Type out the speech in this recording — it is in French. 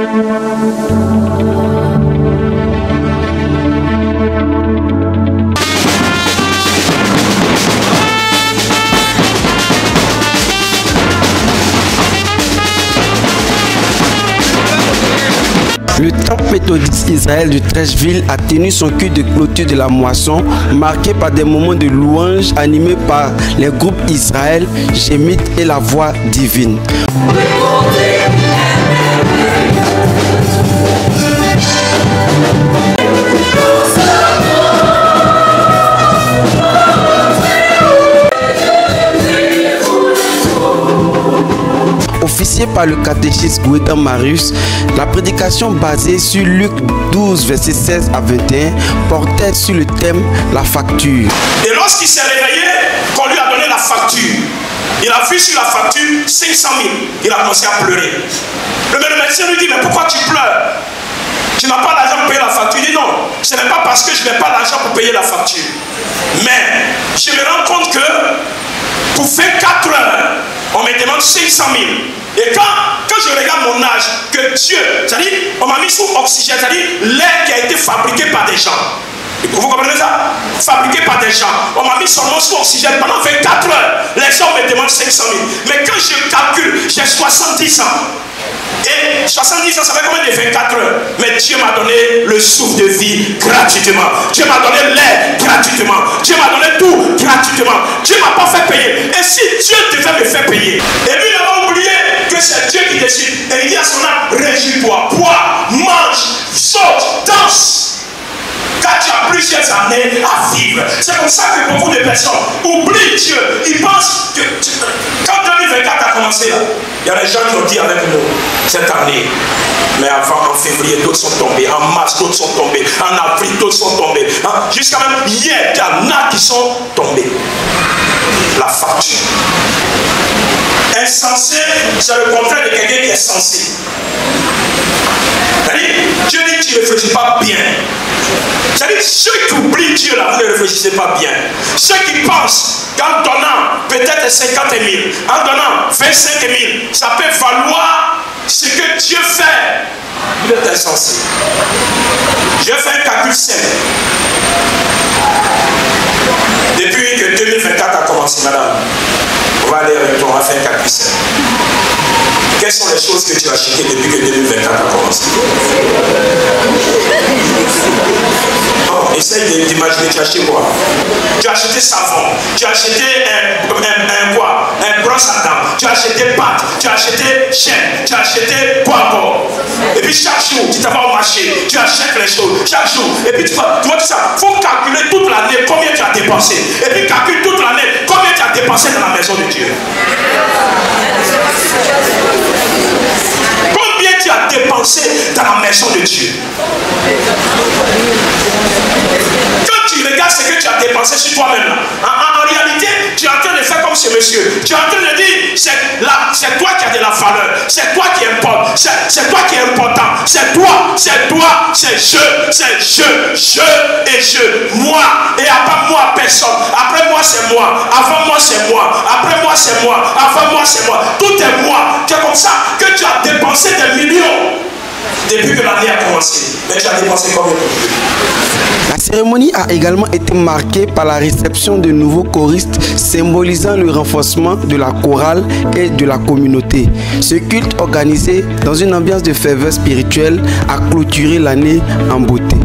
Le temple méthodiste Israël de Trècheville a tenu son culte de clôture de la moisson, marqué par des moments de louange animés par les groupes Israël, Gémite et la voix divine. Officié par le catéchiste Gaëtan Marius, la prédication basée sur Luc 12, versets 16 à 21 portait sur le thème la facture. Et lorsqu'il s'est réveillé, qu'on lui a donné la facture, il a vu sur la facture 500 000. Il a commencé à pleurer. Le médecin lui dit, mais pourquoi tu pleures? Tu n'as pas l'argent pour payer la facture. Il dit non, ce n'est pas parce que je n'ai pas l'argent pour payer la facture. Mais je me rends compte que pour faire 4 heures, on me demande 500 000. Et quand je regarde mon âge, que Dieu, c'est-à-dire, on m'a mis sous oxygène, c'est-à-dire l'air qui a été fabriqué par des gens. Vous comprenez ça? Fabriqué par des gens. On m'a mis seulement sous oxygène pendant 24 heures. Les gens me demandent 500 000. Mais quand je calcule, j'ai 70 ans. Et 70 ans, ça fait combien de 24 heures? Mais Dieu m'a donné le souffle de vie gratuitement. Dieu m'a donné l'air gratuitement. Dieu m'a donné tout gratuitement. Dieu ne m'a pas fait payer. Et si Dieu devait me faire payer, et lui, il a oublié que c'est Dieu qui décide. Et il dit à son âme, régis-toi, bois, mange, saute, danse. Car tu as plusieurs années à vivre. C'est comme ça que beaucoup de personnes oublient Dieu. Ils pensent que quand 2024 a commencé, il y a des gens qui ont dit avec nous cette année. Mais avant, en février, d'autres sont tombés. En mars, d'autres sont tombés. En avril, d'autres sont tombés. Jusqu'à même hier, il y en a qui sont tombés. La facture. Insensé, c'est le contraire de quelqu'un qui est sensé. Dieu dit que tu ne réfléchis pas bien. C'est-à-dire ceux qui oublient Dieu là, vous ne réfléchissez pas bien. Ceux qui pensent qu'en donnant peut-être 50 000, en donnant 25 000, ça peut valoir ce que Dieu fait. Vous êtes insensé. Je fais un calcul simple. Depuis que 2024 a commencé, madame, on va aller avec toi, on va faire un calcul simple. Quelles sont les choses que tu as achetées depuis que 2024 a commencé? Oh, essaye d'imaginer, tu as acheté quoi? Tu as acheté savon, tu as acheté un brosse à dents, tu as acheté pâte, tu as acheté chaîne, tu as acheté poivron. Et puis chaque jour, tu t'en vas au marché, tu achètes les choses, chaque jour. Et puis tu vois tout ça. Il faut calculer toute l'année combien tu as dépensé. Et puis calcule toute l'année combien tu as dépensé dans la maison de Dieu. Combien tu as dépensé dans la maison de Dieu? Quand tu regardes ce que tu as dépensé sur toi-même, en réalité, tu es en train de faire comme ce monsieur. Tu es en train de dire, c'est toi qui as de la valeur, c'est toi qui importe, c'est toi qui est important, c'est toi, c'est je et je, moi, et après moi, personne. Après moi, c'est moi, avant moi, c'est moi, après moi, c'est moi, avant moi, c'est moi. Tout est moi. C'est comme ça que tu as dépensé des millions depuis que l'année a commencé. Mais tu as dépensé combien? La cérémonie a également été marquée par la réception de nouveaux choristes symbolisant le renforcement de la chorale et de la communauté. Ce culte organisé dans une ambiance de ferveur spirituelle a clôturé l'année en beauté.